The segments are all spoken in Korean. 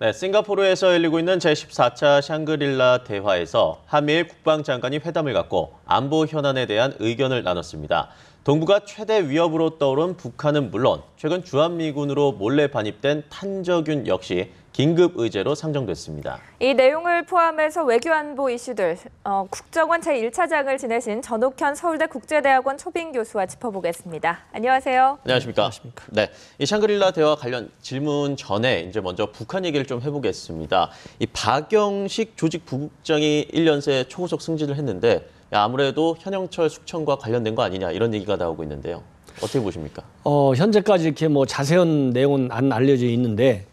네, 싱가포르에서 열리고 있는 제14차 샹그릴라 대화에서 한미일 국방장관이 회담을 갖고 안보 현안에 대한 의견을 나눴습니다. 동북아 최대 위협으로 떠오른 북한은 물론 최근 주한미군으로 몰래 반입된 탄저균 역시 긴급 의제로 상정됐습니다. 이 내용을 포함해서 외교안보 이슈들, 국정원 제1차장을 지내신 전옥현 서울대 국제대학원 초빙 교수와 짚어보겠습니다. 안녕하세요. 안녕하십니까? 네, 이 샹그릴라 대화 관련 질문 전에 이제 먼저 북한 얘기를 좀 해보겠습니다. 이 박영식 조직 부국장이 1년 새 초고속 승진을 했는데 아무래도 현영철 숙청과 관련된 거 아니냐 이런 얘기가 나오고 있는데요. 어떻게 보십니까? 현재까지 이렇게 뭐 자세한 내용은 안 알려져 있는데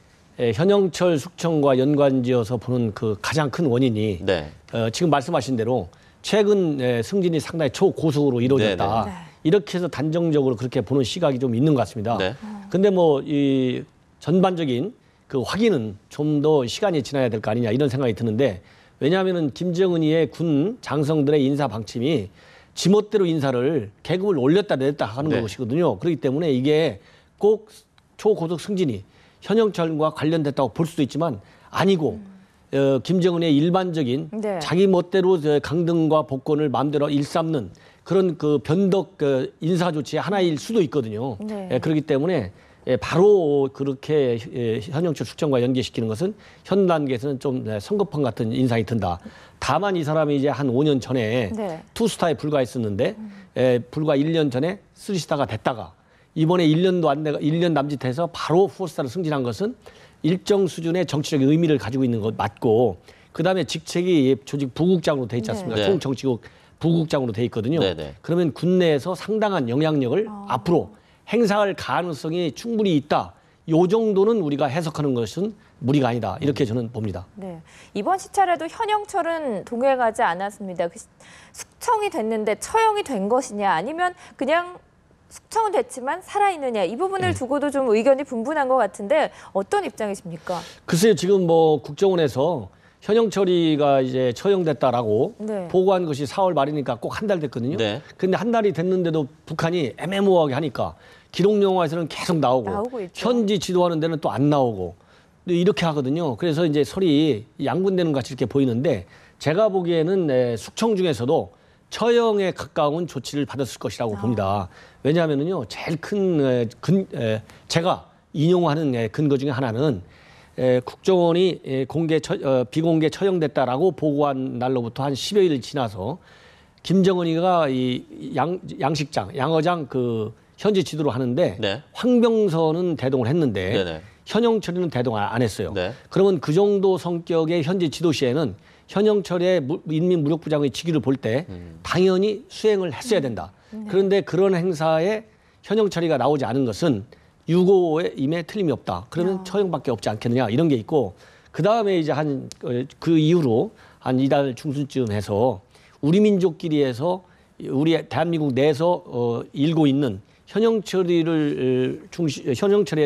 현영철 숙청과 연관지어서 보는 그 가장 큰 원인이 네. 지금 말씀하신 대로 최근 승진이 상당히 초고속으로 이루어졌다. 네. 이렇게 해서 단정적으로 그렇게 보는 시각이 좀 있는 것 같습니다. 네. 근데 뭐 이 전반적인 그 확인은 좀 더 시간이 지나야 될 거 아니냐 이런 생각이 드는데 왜냐하면은 김정은이의 군 장성들의 인사 방침이 지멋대로 인사를 계급을 올렸다 내렸다 하는 네. 것이거든요. 그렇기 때문에 이게 꼭 초고속 승진이 현영철과 관련됐다고 볼 수도 있지만 아니고 김정은의 일반적인 네. 자기 멋대로 강등과 복권을 마음대로 일삼는 그런 그 변덕 인사 조치의 하나일 수도 있거든요. 네. 그렇기 때문에 바로 그렇게 현영철 숙청과 연계시키는 것은 현 단계에서는 좀 성급한 같은 인상이 든다. 다만 이 사람이 이제 한 5년 전에 네. 투스타에 불과했었는데 불과 1년 전에 쓰리스타가 됐다가 이번에 1년도 안 돼가 1년 남짓해서 바로 포스타로 승진한 것은 일정 수준의 정치적 의미를 가지고 있는 것 맞고 그다음에 직책이 조직 부국장으로 돼 있지 않습니까? 네. 총정치국 부국장으로 돼 있거든요. 네네. 그러면 군내에서 상당한 영향력을 앞으로 행사할 가능성이 충분히 있다. 요 정도는 우리가 해석하는 것은 무리가 아니다. 이렇게 저는 봅니다. 네. 이번 시찰에도 현영철은 동행하지 않았습니다. 숙청이 됐는데 처형이 된 것이냐 아니면 그냥 숙청은 됐지만 살아있느냐 이 부분을 두고도 좀 의견이 분분한 것 같은데 어떤 입장이십니까? 글쎄요, 지금 뭐 국정원에서 현영철이가 이제 처형됐다라고 네. 보고한 것이 4월 말이니까 꼭 한 달 됐거든요. 네. 근데 한 달이 됐는데도 북한이 애매모호하게 하니까 기록 영화에서는 계속 나오고 있죠. 현지 지도하는 데는 또 안 나오고 이렇게 하거든요. 그래서 이제 설이 양분되는 것 같이 이렇게 보이는데 제가 보기에는 숙청 중에서도 처형에 가까운 조치를 받았을 것이라고 봅니다. 왜냐하면요, 제일 큰 제가 인용하는 근거 중에 하나는 국정원이 비공개 처형됐다라고 보고한 날로부터 한 10여일 지나서 김정은이가 이 양어장 그 현지 지도를 하는데 네. 황병선은 대동을 했는데 네네. 현영철이는 대동을 안 했어요. 네. 그러면 그 정도 성격의 현지 지도 시에는 현영철의 인민무력부장의 직위를 볼 때 당연히 수행을 했어야 된다. 그런데 그런 행사에 현영철이가 나오지 않은 것은 유고의 임에 틀림이 없다. 그러면 처형밖에 없지 않겠느냐 이런 게 있고 그다음에 이제 그 이후로 한 이달 중순쯤 해서 우리 민족끼리에서 우리 대한민국 내에서 일고 있는 현영철에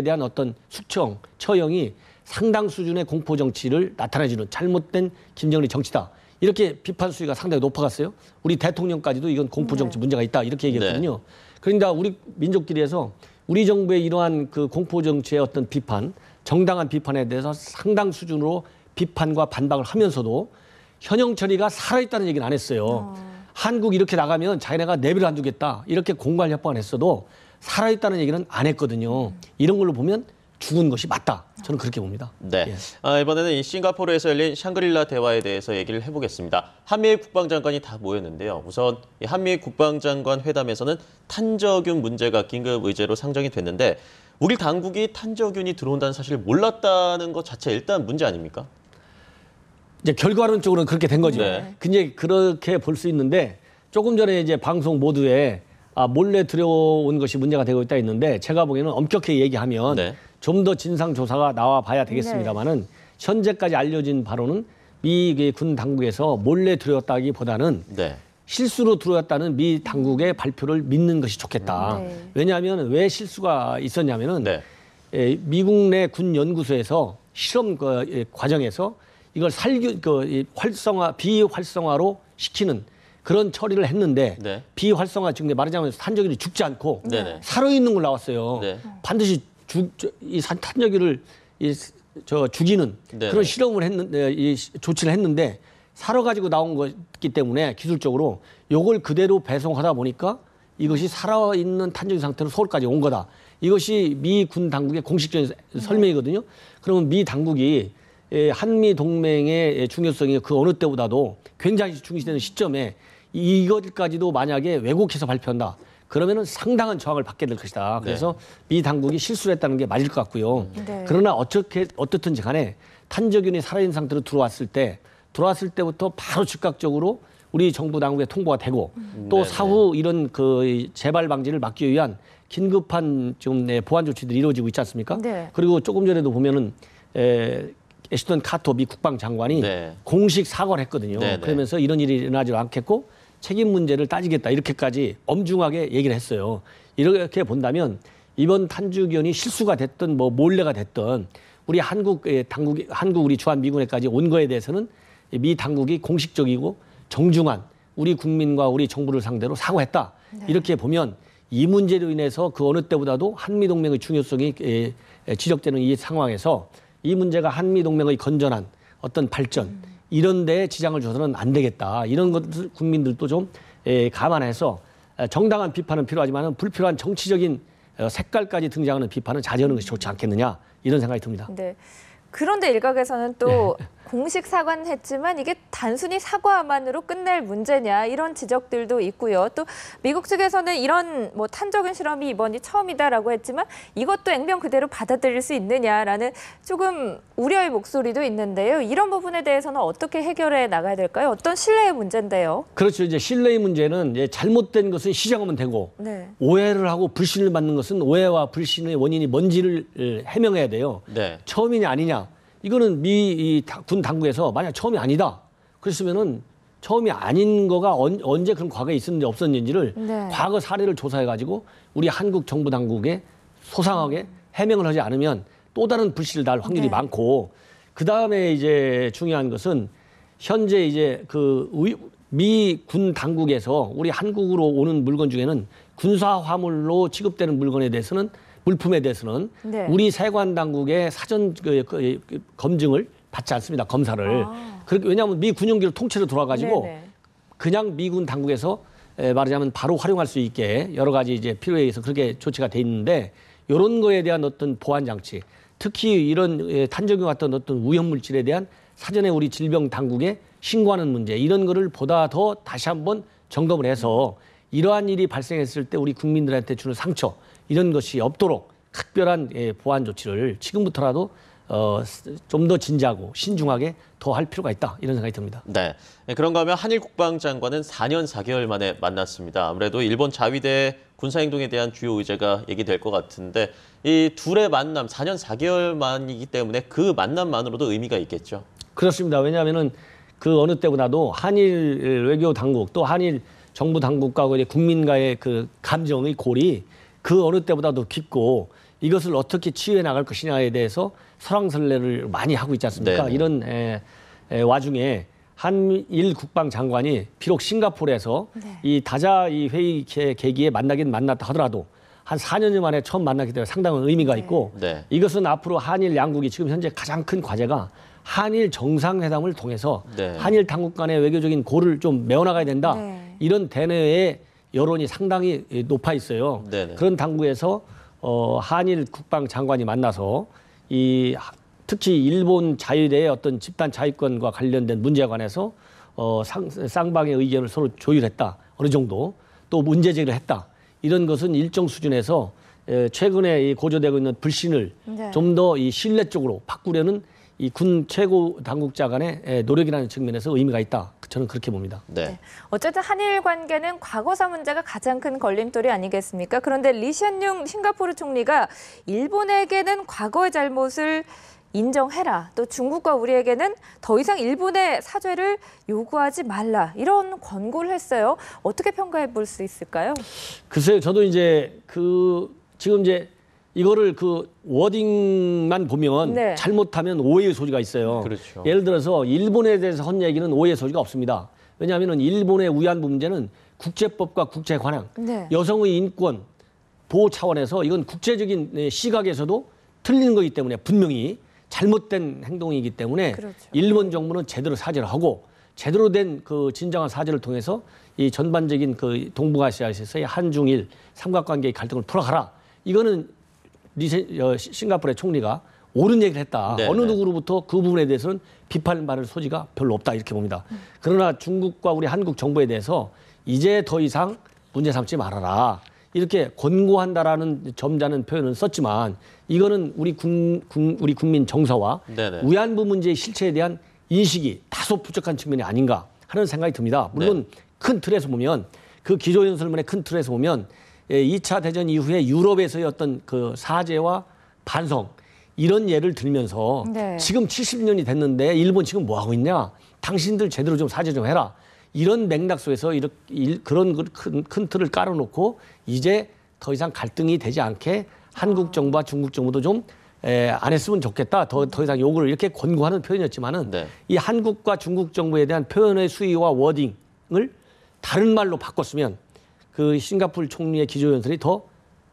대한 어떤 숙청, 처형이 상당 수준의 공포 정치를 나타내주는 잘못된 김정은의 정치다. 이렇게 비판 수위가 상당히 높아갔어요. 우리 대통령까지도 이건 공포 정치 문제가 있다. 이렇게 얘기했거든요. 그러니까 우리 민족끼리에서 우리 정부의 이러한 그 공포 정치의 어떤 비판, 정당한 비판에 대해서 상당 수준으로 비판과 반박을 하면서도 현영철이가 살아있다는 얘기는 안 했어요. 한국 이렇게 나가면 자기네가 내비를 안 두겠다. 이렇게 공갈 협박을 했어도 살아있다는 얘기는 안 했거든요. 이런 걸로 보면 죽은 것이 맞다. 저는 그렇게 봅니다. 네. 예. 이번에는 이 싱가포르에서 열린 샹그릴라 대화에 대해서 얘기를 해보겠습니다. 한미일 국방장관이 다 모였는데요. 우선 이 한미일 국방장관 회담에서는 탄저균 문제가 긴급 의제로 상정이 됐는데 우리 당국이 탄저균이 들어온다는 사실을 몰랐다는 것 자체 일단 문제 아닙니까? 이제 결과론적으로는 그렇게 된 거죠. 네. 근데 그렇게 볼 수 있는데 조금 전에 이제 방송 모두에 몰래 들여온 것이 문제가 되고 있다 했는데 제가 보기에는 엄격하게 얘기하면 네. 좀 더 진상 조사가 나와 봐야 되겠습니다만은 현재까지 알려진 바로는 미 군 당국에서 몰래 들여왔다기보다는 네. 실수로 들어왔다는 미 당국의 발표를 믿는 것이 좋겠다. 네. 왜냐하면 왜 실수가 있었냐면은 네. 미국 내 군 연구소에서 실험 과정에서 이걸 비활성화로 시키는 그런 처리를 했는데 네. 비활성화 즉 말하자면 탄저균이 죽지 않고 네네. 살아있는 걸 나왔어요. 네. 반드시 이 탄저균을 죽이는 네. 그런 실험을 했는데 이 조치를 했는데 살아 가지고 나온 거기 때문에 기술적으로 요걸 그대로 배송하다 보니까 이것이 살아있는 탄저균 상태로 서울까지 온 거다. 이것이 미 군 당국의 공식적인 설명이거든요. 그러면 미 당국이 한미 동맹의 중요성이 그 어느 때보다도 굉장히 중시되는 시점에 이것까지도 만약에 왜곡해서 발표한다. 그러면은 상당한 저항을 받게 될 것이다. 그래서 미 당국이 실수를 했다는 게 맞을 것 같고요. 네. 그러나 어떻든지 간에 탄저균이 살아있는 상태로 들어왔을 때부터 바로 즉각적으로 우리 정부 당국에 통보가 되고 또 네네. 사후 이런 그 재발 방지를 막기 위한 긴급한 좀 보안 조치들이 이루어지고 있지 않습니까? 네. 그리고 조금 전에도 보면은 애시턴 카터 미 국방장관이 네. 공식 사과를 했거든요. 네네. 그러면서 이런 일이 일어나지 않겠고 책임 문제를 따지겠다 이렇게까지 엄중하게 얘기를 했어요. 이렇게 본다면 이번 탄주견이 실수가 됐든 뭐 몰래가 됐든 우리 한국 우리 주한미군에까지 온 거에 대해서는 미 당국이 공식적이고 정중한 우리 국민과 우리 정부를 상대로 사과했다. 이렇게 보면 이 문제로 인해서 그 어느 때보다도 한미동맹의 중요성이 지적되는 이 상황에서 이 문제가 한미동맹의 건전한 어떤 발전 이런 데에 지장을 줘서는 안 되겠다. 이런 것을 국민들도 좀 감안해서 정당한 비판은 필요하지만 불필요한 정치적인 색깔까지 등장하는 비판은 자제하는 것이 좋지 않겠느냐 이런 생각이 듭니다. 네. 그런데 일각에서는 또 공식 사과는 했지만 이게 단순히 사과만으로 끝낼 문제냐 이런 지적들도 있고요. 또 미국 측에서는 이런 뭐 탄저균 실험이 이번이 처음이다라고 했지만 이것도 액면 그대로 받아들일 수 있느냐라는 조금 우려의 목소리도 있는데요. 이런 부분에 대해서는 어떻게 해결해 나가야 될까요? 어떤 신뢰의 문제인데요. 그렇죠. 이제 신뢰의 문제는 이제 잘못된 것은 시정하면 되고 네. 오해를 하고 불신을 받는 것은 오해와 불신의 원인이 뭔지를 해명해야 돼요. 네. 처음이냐 아니냐. 이거는 미 군 당국에서 만약 처음이 아니다. 그랬으면은 처음이 아닌 거가 언제 그런 과거에 있었는지 없었는지를 네. 과거 사례를 조사해가지고 우리 한국 정부 당국에 소상하게 해명을 하지 않으면 또 다른 불씨를 날 확률이 네. 많고 그 다음에 이제 중요한 것은 현재 이제 그 미 군 당국에서 우리 한국으로 오는 물건 중에는 군사 화물로 취급되는 물건에 대해서는 물품에 대해서는 네. 우리 세관 당국의 사전 검증을 받지 않습니다. 검사를. 그렇게 왜냐하면 미 군용기로 통째로 돌아가지고 네네. 그냥 미군 당국에서 말하자면 바로 활용할 수 있게 여러 가지 이제 필요에 의해서 그렇게 조치가 돼 있는데 이런 거에 대한 어떤 보안 장치, 특히 이런 탄저균 같은 어떤 위험 물질에 대한 사전에 우리 질병 당국에 신고하는 문제 이런 거를 보다 더 다시 한번 점검을 해서 이러한 일이 발생했을 때 우리 국민들한테 주는 상처 이런 것이 없도록 특별한 보안 조치를 지금부터라도 좀 더 진지하고 신중하게 더 할 필요가 있다 이런 생각이 듭니다. 네. 그런가 하면 한일 국방장관은 4년 4개월 만에 만났습니다. 아무래도 일본 자위대 군사행동에 대한 주요 의제가 얘기될 것 같은데 이 둘의 만남 4년 4개월 만이기 때문에 그 만남만으로도 의미가 있겠죠. 그렇습니다. 왜냐하면은 그 어느 때보다도 한일 외교 당국 또 한일 정부 당국과 국민과의 그 감정의 골이 그 어느 때보다도 깊고 이것을 어떻게 치유해 나갈 것이냐에 대해서 설왕설래를 많이 하고 있지 않습니까? 네네. 이런 와중에 한일 국방장관이 비록 싱가포르에서 이 다자 이 회의 계기에 만나긴 만났다 하더라도 한 4년여 만에 처음 만나기 때문에 상당한 의미가 있고 네. 이것은 앞으로 한일 양국이 지금 현재 가장 큰 과제가 한일 정상회담을 통해서 네. 한일 당국 간의 외교적인 골을 좀 메워나가야 된다. 네. 이런 대내의 여론이 상당히 높아 있어요. 네네. 그런 당국에서 한일 국방 장관이 만나서 특히 일본 자유대의 어떤 집단 자위권과 관련된 문제에 관해서 쌍방의 의견을 서로 조율했다. 어느 정도 또 문제 제기를 했다. 이런 것은 일정 수준에서 최근에 고조되고 있는 불신을 네. 좀 더 이 신뢰 쪽으로 바꾸려는 이 군 최고 당국자 간의 노력이라는 측면에서 의미가 있다. 저는 그렇게 봅니다. 네. 어쨌든 한일 관계는 과거사 문제가 가장 큰 걸림돌이 아니겠습니까? 그런데 리시안룽 싱가포르 총리가 일본에게는 과거의 잘못을 인정해라. 또 중국과 우리에게는 더 이상 일본의 사죄를 요구하지 말라. 이런 권고를 했어요. 어떻게 평가해 볼 수 있을까요? 글쎄요, 저도 이제 지금 이제 이거를 워딩만 보면 네. 잘못하면 오해의 소지가 있어요. 그렇죠. 예를 들어서 일본에 대해서 한 얘기는 오해의 소지가 없습니다. 왜냐하면 일본의 위안부 문제는 국제법과 국제관행, 네. 여성의 인권 보호 차원에서 이건 국제적인 시각에서도 틀린 거기 때문에 분명히 잘못된 행동이기 때문에 그렇죠. 일본 정부는 제대로 사죄를 하고 제대로 된 그 진정한 사죄를 통해서 이 전반적인 그 동북아시아에서의 한중일 삼각관계의 갈등을 풀어가라. 이거는 싱가포르의 총리가 옳은 얘기를 했다. 네, 어느 네. 누구로부터 그 부분에 대해서는 비판받을 소지가 별로 없다 이렇게 봅니다. 그러나 중국과 우리 한국 정부에 대해서 이제 더 이상 문제 삼지 말아라. 이렇게 권고한다라는 점잖은 표현을 썼지만 이거는 우리 국민 정서와 네네. 위안부 문제의 실체에 대한 인식이 다소 부족한 측면이 아닌가 하는 생각이 듭니다. 물론 큰 틀에서 보면 그 기조연설문의 큰 틀에서 보면 2차 대전 이후에 유럽에서의 어떤 그 사죄와 반성 이런 예를 들면서 네. 지금 70년이 됐는데 일본 지금 뭐 하고 있냐? 당신들 제대로 좀 사죄 좀 해라. 이런 맥락 속에서 그런 큰 틀을 깔아놓고 이제 더 이상 갈등이 되지 않게 한국 정부와 중국 정부도 좀 안 했으면 좋겠다. 더 이상 요구를 이렇게 권고하는 표현이었지만은 네. 이 한국과 중국 정부에 대한 표현의 수위와 워딩을 다른 말로 바꿨으면 그 싱가포르 총리의 기조연설이 더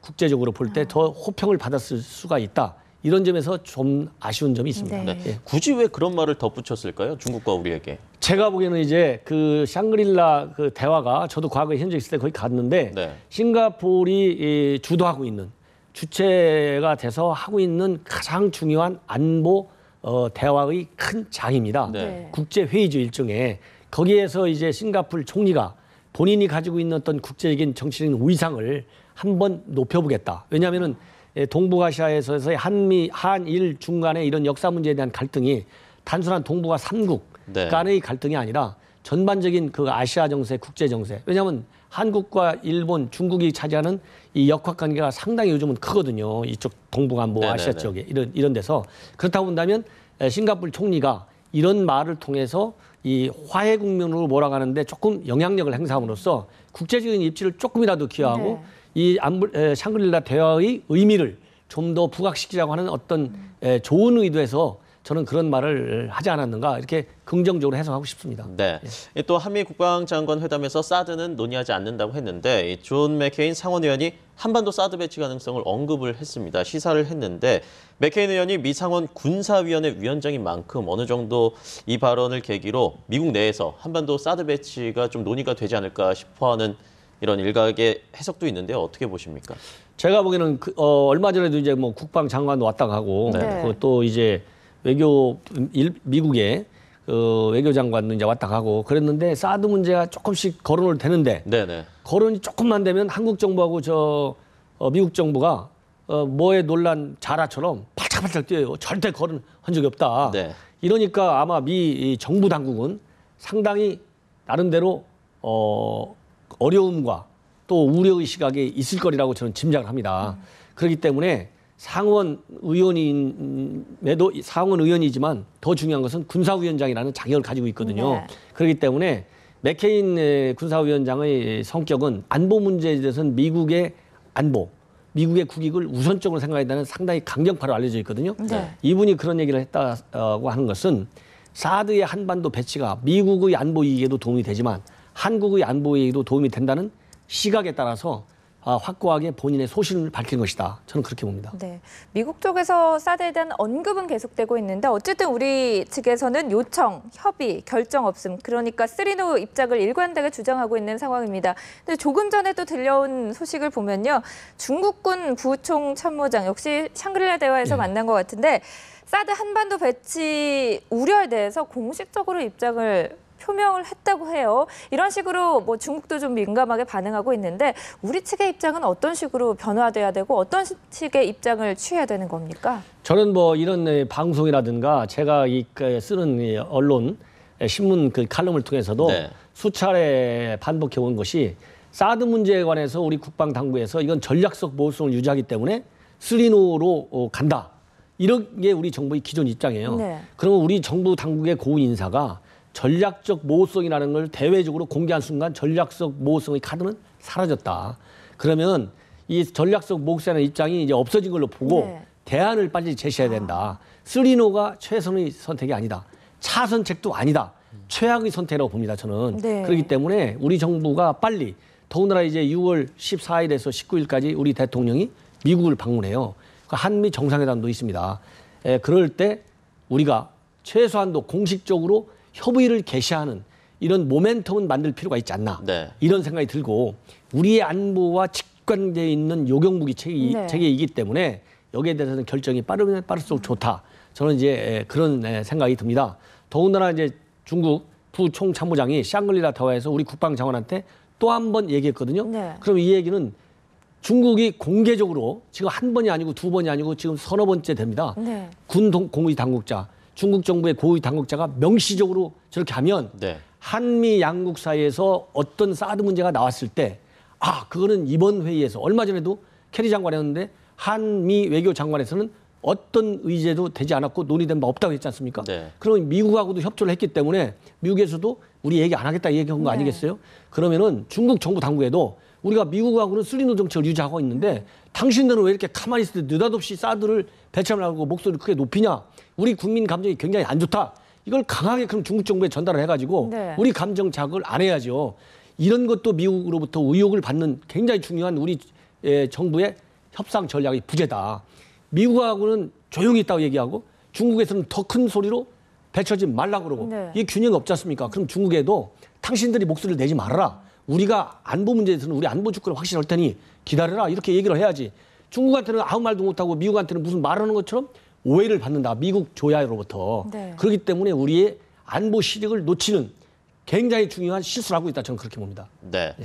국제적으로 볼 때 더 호평을 받았을 수가 있다. 이런 점에서 좀 아쉬운 점이 있습니다. 네. 네. 굳이 왜 그런 말을 덧붙였을까요? 중국과 우리에게. 제가 보기에는 이제 그 샹그릴라 그 대화가 저도 과거에 현재 있을 때 거기 갔는데 네. 싱가포르이 주도하고 있는 주체가 돼서 하고 있는 가장 중요한 안보 대화의 큰 장입니다. 네. 국제 회의죠 일종의. 거기에서 이제 싱가포르 총리가 본인이 가지고 있는 어떤 국제적인 정치적인 위상을 한번 높여보겠다. 왜냐하면은 동북아시아에서의 한일 중간의 이런 역사 문제에 대한 갈등이 단순한 동북아 3국 네. 간의 갈등이 아니라 전반적인 그 아시아 정세, 국제 정세. 왜냐하면 한국과 일본, 중국이 차지하는 이 역학 관계가 상당히 요즘은 크거든요. 이쪽 동북안보 네네네. 아시아 쪽에 이런 데서 그렇다고 본다면 싱가포르 총리가 이런 말을 통해서 이 화해 국면으로 몰아가는데 조금 영향력을 행사함으로써 국제적인 입지를 조금이라도 기여하고 이 샹그릴라 대화의 의미를 좀 더 부각시키자고 하는 어떤 좋은 의도에서 저는 그런 말을 하지 않았는가 이렇게 긍정적으로 해석하고 싶습니다. 네. 또 한미 국방장관 회담에서 사드는 논의하지 않는다고 했는데 존 맥케인 상원의원이 한반도 사드 배치 가능성을 언급을 했습니다. 시사를 했는데 맥케인 의원이 미 상원 군사위원회 위원장인 만큼 어느 정도 이 발언을 계기로 미국 내에서 한반도 사드 배치가 좀 논의가 되지 않을까 싶어하는 이런 일각의 해석도 있는데 어떻게 보십니까? 제가 보기에는 얼마 전에도 이제 뭐 국방장관도 왔다 가고 네. 또 이제 미국의 그 외교장관도 이제 왔다 가고 그랬는데 사드 문제가 조금씩 거론을 되는데 네네. 거론이 조금만 되면 한국 정부하고 미국 정부가 뭐에 논란 자라처럼 팔짝팔짝 뛰어요. 절대 거론한 적이 없다. 네. 이러니까 아마 미 정부 당국은 상당히 나름대로 어려움과 또 우려의 시각이 있을 거리라고 저는 짐작을 합니다. 그렇기 때문에 상원 의원이지만 더 중요한 것은 군사위원장이라는 자격을 가지고 있거든요. 네. 그렇기 때문에 맥케인 군사위원장의 성격은 안보 문제에 대해서는 미국의 안보, 미국의 국익을 우선적으로 생각한다는 상당히 강경파로 알려져 있거든요. 네. 이분이 그런 얘기를 했다고 하는 것은 사드의 한반도 배치가 미국의 안보 이익에도 도움이 되지만 한국의 안보 이익에도 도움이 된다는 시각에 따라서 확고하게 본인의 소신을 밝힌 것이다. 저는 그렇게 봅니다. 네, 미국 쪽에서 사드에 대한 언급은 계속되고 있는데 어쨌든 우리 측에서는 요청, 협의, 결정 없음. 그러니까 쓰리노 입장을 일관되게 주장하고 있는 상황입니다. 근데 조금 전에 또 들려온 소식을 보면요. 중국군 부총 참모장 역시 샹그릴라 대화에서 만난 것 같은데 사드 한반도 배치 우려에 대해서 공식적으로 입장을 표명을 했다고 해요. 이런 식으로 뭐 중국도 좀 민감하게 반응하고 있는데 우리 측의 입장은 어떤 식으로 변화돼야 되고 어떤 식의 입장을 취해야 되는 겁니까? 저는 뭐 이런 방송이라든가 제가 쓰는 언론 신문 그 칼럼을 통해서도 네. 수차례 반복해 온 것이 사드 문제에 관해서 우리 국방 당국에서 이건 전략적 모호성을 유지하기 때문에 쓰리노로 간다. 이런 게 우리 정부의 기존 입장이에요. 네. 그러면 우리 정부 당국의 고위 인사가 전략적 모호성이라는 걸 대외적으로 공개한 순간 전략적 모호성의 카드는 사라졌다. 그러면 이 전략적 모호성이라는 입장이 이제 없어진 걸로 보고 네. 대안을 빨리 제시해야 된다. 쓰리노가 최선의 선택이 아니다. 차선책도 아니다. 최악의 선택이라고 봅니다. 저는. 네. 그렇기 때문에 우리 정부가 빨리 더군다나 이제 6월 14일에서 19일까지 우리 대통령이 미국을 방문해요. 한미 정상회담도 있습니다. 그럴 때 우리가 최소한도 공식적으로 협의를 개시하는 이런 모멘텀은 만들 필요가 있지 않나 네. 이런 생각이 들고 우리의 안보와 직관되어 있는 요격무기 네. 체계이기 때문에 여기에 대해서는 결정이 빠르면 빠를수록 좋다. 저는 이제 그런 생각이 듭니다. 더군다나 이제 중국 부총참모장이 샹글리라 타워에서 우리 국방장관한테 또 한 번 얘기했거든요. 네. 그럼 이 얘기는 중국이 공개적으로 지금 한 번이 아니고 두 번이 아니고 지금 서너 번째 됩니다. 네. 공의 당국자, 중국 정부의 고위 당국자가 명시적으로 저렇게 하면 네. 한미 양국 사이에서 어떤 사드 문제가 나왔을 때 그거는 이번 회의에서 얼마 전에도 캐리 장관이 했는데 한미 외교 장관에서는 어떤 의제도 되지 않았고 논의된 바 없다고 했지 않습니까? 네. 그러면 미국하고도 협조를 했기 때문에 미국에서도 우리 얘기 안 하겠다 얘기한 거 네. 아니겠어요? 그러면은 중국 정부 당국에도 우리가 미국하고는 슬리노 정책을 유지하고 있는데 당신들은 왜 이렇게 가만히 있을 때 느닷없이 사드를 배치하려고 목소리를 크게 높이냐? 우리 국민 감정이 굉장히 안 좋다. 이걸 강하게 그럼 중국 정부에 전달을 해가지고 네. 우리 감정 자극을 안 해야죠. 이런 것도 미국으로부터 의혹을 받는 굉장히 중요한 우리 정부의 협상 전략이 부재다. 미국하고는 조용히 있다고 얘기하고 중국에서는 더 큰 소리로 배쳐지 말라고 그러고 네. 이게 균형이 없지 않습니까? 그럼 중국에도 당신들이 목소리를 내지 말아라. 우리가 안보 문제에서는 우리 안보 주권을 확실할 테니 기다려라. 이렇게 얘기를 해야지. 중국한테는 아무 말도 못하고 미국한테는 무슨 말하는 것처럼 오해를 받는다. 미국 조야로부터. 네. 그렇기 때문에 우리의 안보 시력을 놓치는 굉장히 중요한 실수를 하고 있다. 저는 그렇게 봅니다. 네.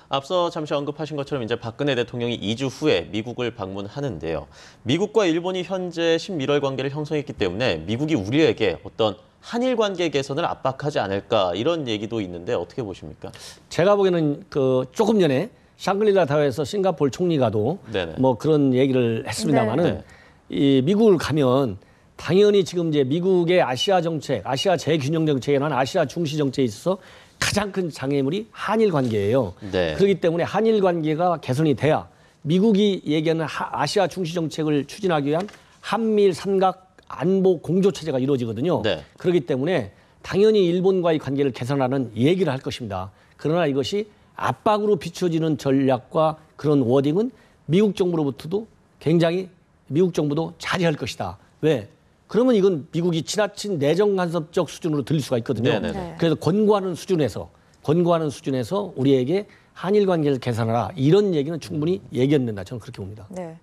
앞서 잠시 언급하신 것처럼 이제 박근혜 대통령이 2주 후에 미국을 방문하는데요. 미국과 일본이 현재 신밀월 관계를 형성했기 때문에 미국이 우리에게 어떤 한일 관계 개선을 압박하지 않을까 이런 얘기도 있는데 어떻게 보십니까? 제가 보기에는 조금 전에 샹글리라 타워에서 싱가포르 총리가도 네네. 뭐 그런 얘기를 했습니다만은 네. 이 미국을 가면 당연히 지금 이제 미국의 아시아 정책, 아시아 재균형 정책이나 아시아 중시 정책에 있어서 가장 큰 장애물이 한일 관계예요. 네. 그렇기 때문에 한일 관계가 개선이 돼야 미국이 얘기하는 아시아 중시 정책을 추진하기 위한 한미일 삼각 안보 공조 체제가 이루어지거든요. 네. 그렇기 때문에 당연히 일본과의 관계를 개선하는 얘기를 할 것입니다. 그러나 이것이 압박으로 비춰지는 전략과 그런 워딩은 미국 정부로부터도 굉장히 미국 정부도 자제할 것이다. 왜? 그러면 이건 미국이 지나친 내정 간섭적 수준으로 들릴 수가 있거든요. 네네네. 네. 그래서 권고하는 수준에서 우리에게 한일 관계를 개선하라 이런 얘기는 충분히 얘기했는다. 저는 그렇게 봅니다. 네.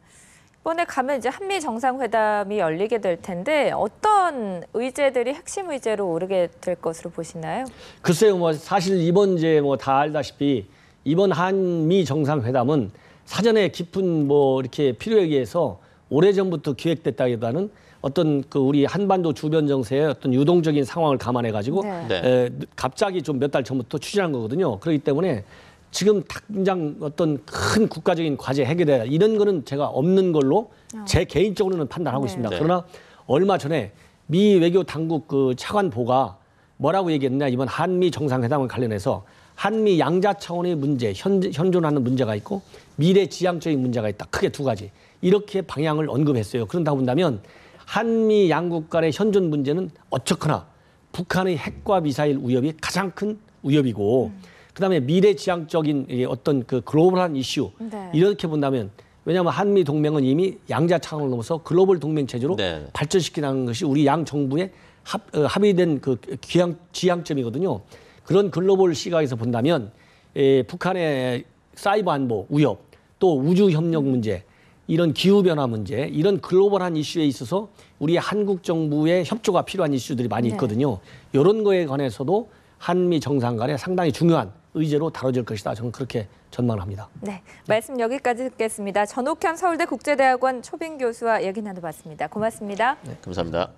이번에 가면 이제 한미 정상회담이 열리게 될 텐데 어떤 의제들이 핵심 의제로 오르게 될 것으로 보시나요? 글쎄요, 뭐 사실 이번 이제 뭐 다 알다시피 이번 한미 정상회담은 사전에 깊은 뭐 이렇게 필요에 의해서 오래전부터 기획됐다기보다는 어떤 그 우리 한반도 주변 정세의 어떤 유동적인 상황을 감안해 가지고 네. 네. 갑자기 좀 몇 달 전부터 추진한 거거든요. 그렇기 때문에 지금 당장 어떤 큰 국가적인 과제 해결해야 이런 거는 제가 없는 걸로 제 개인적으로는 판단하고 네. 있습니다. 네. 그러나 얼마 전에 미 외교 당국 그 차관보가 뭐라고 얘기했느냐 이번 한미 정상회담을 관련해서 한미 양자 차원의 문제, 현존하는 문제가 있고 미래 지향적인 문제가 있다. 크게 두 가지. 이렇게 방향을 언급했어요. 그런다고 본다면 한미 양국 간의 현존 문제는 어쨌거나 북한의 핵과 미사일 위협이 가장 큰 위협이고 그다음에 미래 지향적인 어떤 그 글로벌한 이슈 네. 이렇게 본다면 왜냐하면 한미 동맹은 이미 양자 차원을 넘어서 글로벌 동맹 체제로 네. 발전시키는 것이 우리 양 정부의 합의된 그 지향점이거든요. 그런 글로벌 시각에서 본다면 북한의 사이버 안보 위협 또 우주 협력 문제 이런 기후변화 문제, 이런 글로벌한 이슈에 있어서 우리 한국 정부의 협조가 필요한 이슈들이 많이 네. 있거든요. 이런 거에 관해서도 한미 정상 간에 상당히 중요한 의제로 다뤄질 것이다. 저는 그렇게 전망을 합니다. 네, 말씀 여기까지 듣겠습니다. 전옥현 서울대 국제대학원 초빙 교수와 얘기 나눠봤습니다. 고맙습니다. 감사합니다.